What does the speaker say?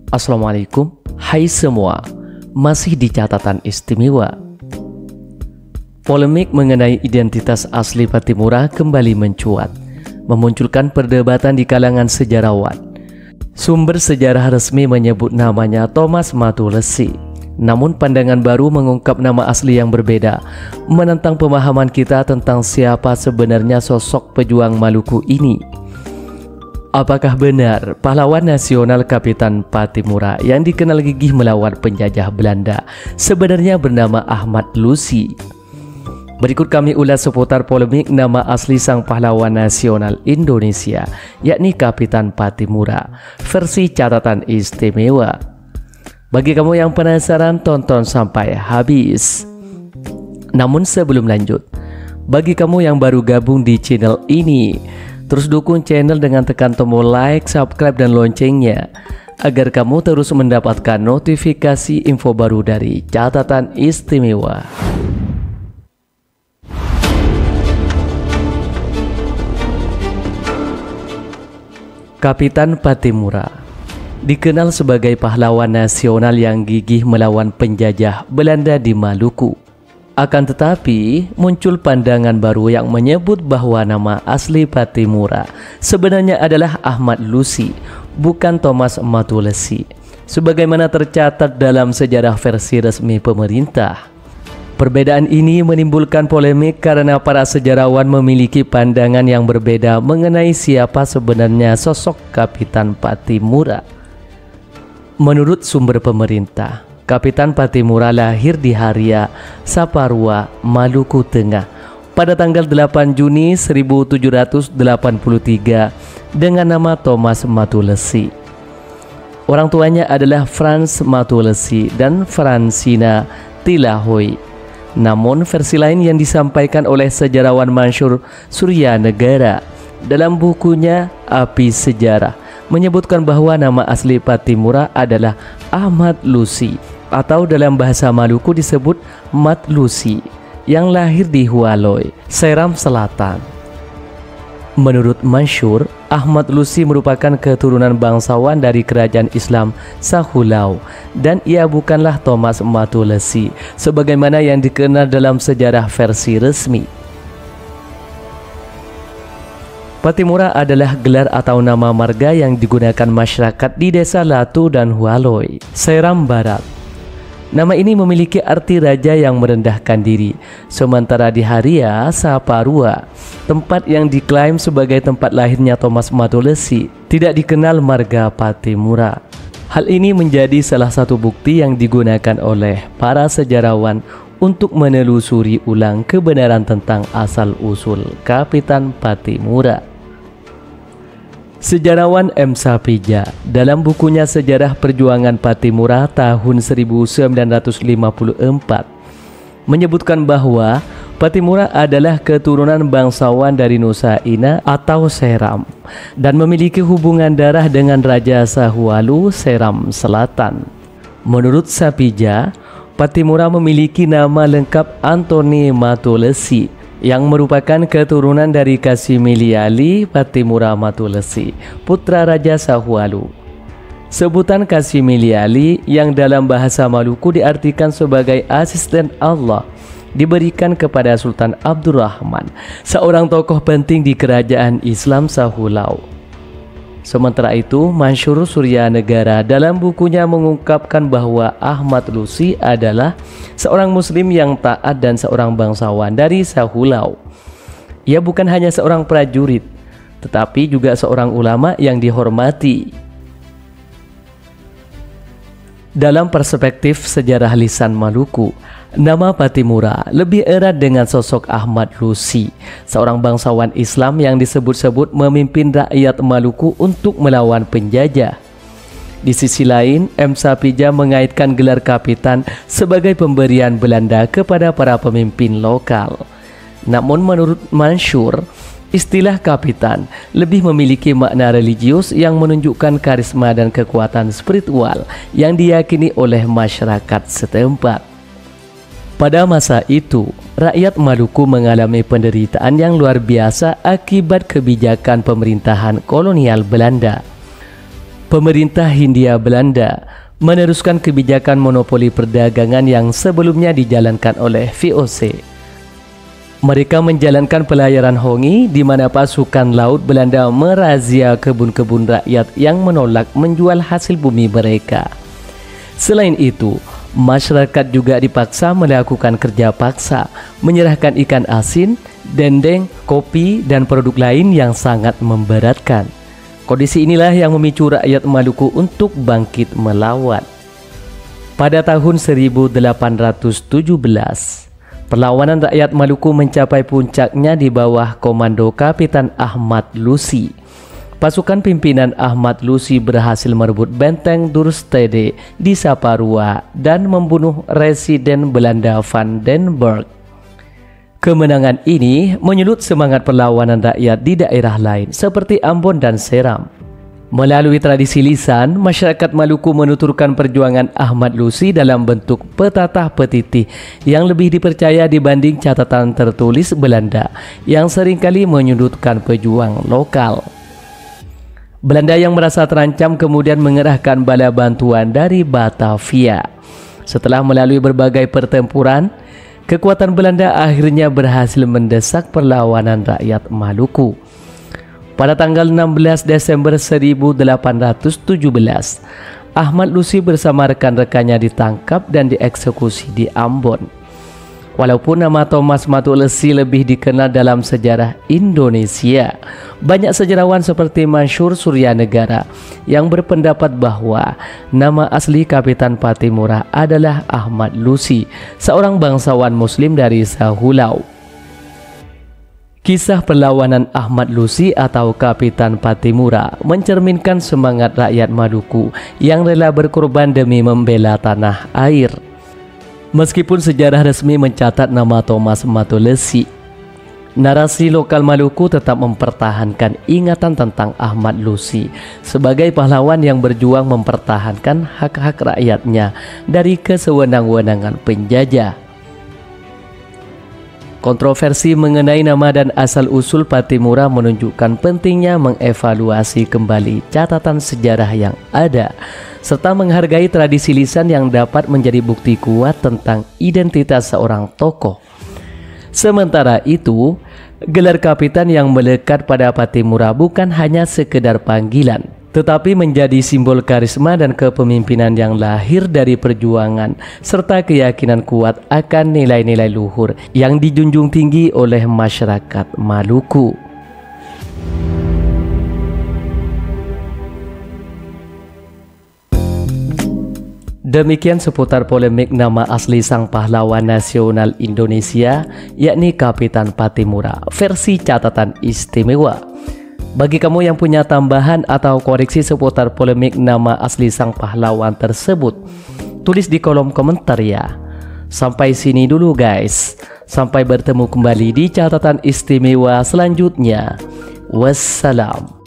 Assalamualaikum, hai semua, masih di catatan istimewa. Polemik mengenai identitas asli Pattimura kembali mencuat, memunculkan perdebatan di kalangan sejarawan. Sumber sejarah resmi menyebut namanya Thomas Matulesi, namun pandangan baru mengungkap nama asli yang berbeda, menentang pemahaman kita tentang siapa sebenarnya sosok pejuang Maluku ini. Apakah benar pahlawan nasional Kapitan Pattimura yang dikenal gigih melawan penjajah Belanda sebenarnya bernama Ahmad Lusi? Berikut kami ulas seputar polemik nama asli sang pahlawan nasional Indonesia, yakni Kapitan Pattimura, versi catatan istimewa. Bagi kamu yang penasaran, tonton sampai habis. Namun sebelum lanjut, bagi kamu yang baru gabung di channel ini, terus dukung channel dengan tekan tombol like, subscribe, dan loncengnya agar kamu terus mendapatkan notifikasi info baru dari catatan istimewa. Kapitan Pattimura dikenal sebagai pahlawan nasional yang gigih melawan penjajah Belanda di Maluku. Akan tetapi, muncul pandangan baru yang menyebut bahwa nama asli Pattimura sebenarnya adalah Ahmad Lusi, bukan Thomas Matulesi, sebagaimana tercatat dalam sejarah versi resmi pemerintah. Perbedaan ini menimbulkan polemik karena para sejarawan memiliki pandangan yang berbeda mengenai siapa sebenarnya sosok Kapitan Pattimura. Menurut sumber pemerintah, Kapitan Pattimura lahir di Haria, Saparua, Maluku Tengah pada tanggal 8 Juni 1783 dengan nama Thomas Matulesi. Orang tuanya adalah Frans Matulesi dan Fransina Tilahoy. Namun versi lain yang disampaikan oleh sejarawan masyhur Suryanegara dalam bukunya Api Sejarah menyebutkan bahwa nama asli Pattimura adalah Ahmad Lusi, atau dalam bahasa Maluku disebut Mat Lusi, yang lahir di Hualoi, Seram Selatan. Menurut masyhur, Ahmad Lusi merupakan keturunan bangsawan dari kerajaan Islam Sahulau, dan ia bukanlah Thomas Matulesi sebagaimana yang dikenal dalam sejarah versi resmi. Pattimura adalah gelar atau nama marga yang digunakan masyarakat di desa Latu dan Hualoi, Seram Barat. Nama ini memiliki arti raja yang merendahkan diri, sementara di Haria, Saparua, tempat yang diklaim sebagai tempat lahirnya Thomas Matulesi, tidak dikenal marga Pattimura. Hal ini menjadi salah satu bukti yang digunakan oleh para sejarawan untuk menelusuri ulang kebenaran tentang asal-usul Kapitan Pattimura. Sejarawan M. Sapija dalam bukunya Sejarah Perjuangan Pattimura tahun 1954 menyebutkan bahwa Pattimura adalah keturunan bangsawan dari Nusa Ina atau Seram dan memiliki hubungan darah dengan Raja Sahualu Seram Selatan. Menurut Sapija, Pattimura memiliki nama lengkap Antoni Matulesi yang merupakan keturunan dari Kasimiliali Pattimura Matulesi, putra Raja Sahualu. Sebutan Kasimiliali yang dalam bahasa Maluku diartikan sebagai asisten Allah diberikan kepada Sultan Abdurrahman, seorang tokoh penting di kerajaan Islam Sahulau. Sementara itu, masyhur Suryanegara dalam bukunya mengungkapkan bahwa Ahmad Lusi adalah seorang muslim yang taat dan seorang bangsawan dari Sahulau. Ia bukan hanya seorang prajurit, tetapi juga seorang ulama yang dihormati. Dalam perspektif sejarah lisan Maluku, nama Pattimura lebih erat dengan sosok Ahmad Lusi, seorang bangsawan Islam yang disebut-sebut memimpin rakyat Maluku untuk melawan penjajah. Di sisi lain, M. Sapija mengaitkan gelar kapitan sebagai pemberian Belanda kepada para pemimpin lokal. Namun menurut masyhur, istilah kapitan lebih memiliki makna religius yang menunjukkan karisma dan kekuatan spiritual yang diyakini oleh masyarakat setempat. Pada masa itu, rakyat Maluku mengalami penderitaan yang luar biasa akibat kebijakan pemerintahan kolonial Belanda. Pemerintah Hindia Belanda meneruskan kebijakan monopoli perdagangan yang sebelumnya dijalankan oleh VOC. Mereka menjalankan pelayaran hongi di mana pasukan laut Belanda merazia kebun-kebun rakyat yang menolak menjual hasil bumi mereka. Selain itu, masyarakat juga dipaksa melakukan kerja paksa, menyerahkan ikan asin, dendeng, kopi, dan produk lain yang sangat memberatkan. Kondisi inilah yang memicu rakyat Maluku untuk bangkit melawan. Pada tahun 1817, perlawanan rakyat Maluku mencapai puncaknya di bawah komando Kapitan Ahmad Lusi. Pasukan pimpinan Ahmad Lusi berhasil merebut benteng Dorstede di Saparua dan membunuh residen Belanda Van den Berg. Kemenangan ini menyulut semangat perlawanan rakyat di daerah lain seperti Ambon dan Seram. Melalui tradisi lisan, masyarakat Maluku menuturkan perjuangan Ahmad Lusi dalam bentuk petatah petitih yang lebih dipercaya dibanding catatan tertulis Belanda yang seringkali menyudutkan pejuang lokal. Belanda yang merasa terancam kemudian mengerahkan bala bantuan dari Batavia. Setelah melalui berbagai pertempuran, kekuatan Belanda akhirnya berhasil mendesak perlawanan rakyat Maluku. Pada tanggal 16 Desember 1817, Ahmad Lusi bersama rekan-rekannya ditangkap dan dieksekusi di Ambon. Walaupun nama Thomas Matulesi lebih dikenal dalam sejarah Indonesia, banyak sejarawan seperti Mansur Suryanegara yang berpendapat bahwa nama asli Kapitan Patimura adalah Ahmad Lusi, seorang bangsawan Muslim dari Sahulau. Kisah perlawanan Ahmad Lusi atau Kapitan Patimura mencerminkan semangat rakyat Maluku yang rela berkorban demi membela tanah air. Meskipun sejarah resmi mencatat nama Thomas Matulesi, narasi lokal Maluku tetap mempertahankan ingatan tentang Ahmad Lusi sebagai pahlawan yang berjuang mempertahankan hak-hak rakyatnya dari kesewenang-wenangan penjajah. Kontroversi mengenai nama dan asal-usul Patimura menunjukkan pentingnya mengevaluasi kembali catatan sejarah yang ada, serta menghargai tradisi lisan yang dapat menjadi bukti kuat tentang identitas seorang tokoh. Sementara itu, gelar kapitan yang melekat pada Patimura bukan hanya sekedar panggilan, tetapi menjadi simbol karisma dan kepemimpinan yang lahir dari perjuangan serta keyakinan kuat akan nilai-nilai luhur yang dijunjung tinggi oleh masyarakat Maluku. Demikian seputar polemik nama asli sang pahlawan nasional Indonesia, yakni Kapitan Patimura, versi catatan istimewa. Bagi kamu yang punya tambahan atau koreksi seputar polemik nama asli sang pahlawan tersebut, tulis di kolom komentar ya. Sampai sini dulu guys. Sampai bertemu kembali di catatan istimewa selanjutnya. Wassalam.